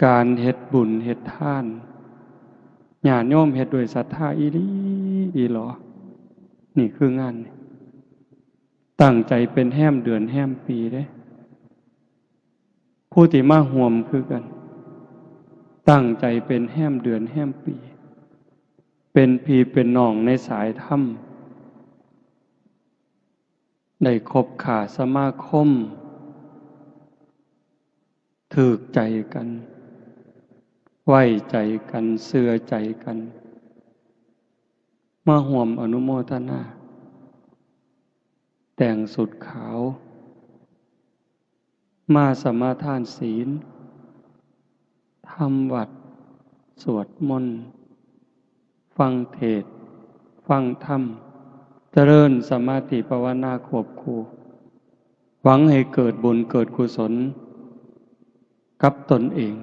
การเฮ็ดบุญเฮ็ดทานญาติโยมเฮ็ดด้วยศรัทธาอีหลีอีหลอนี่คืองานนี่ตั้งใจเป็นแห้มเดือนแห้มปีเด้ผู้ที่มาห่วมคือกันตั้งใจเป็นแห้มเดือนแห้มปีเป็นพี่เป็นน้องในสายธรรมได้คบขาสมาคมถูกใจกันไว้ใจกันเชื่อใจกันมาห่วมอนุโมทนาแต่งสุดขาวมาสมาทานศีลทำวัดสวดมนต์ฟังเทศน์ฟังธรรมเจริญสมาธิภาวนาควบคู่หวังให้เกิดบุญเกิดกุศลกับตนเอง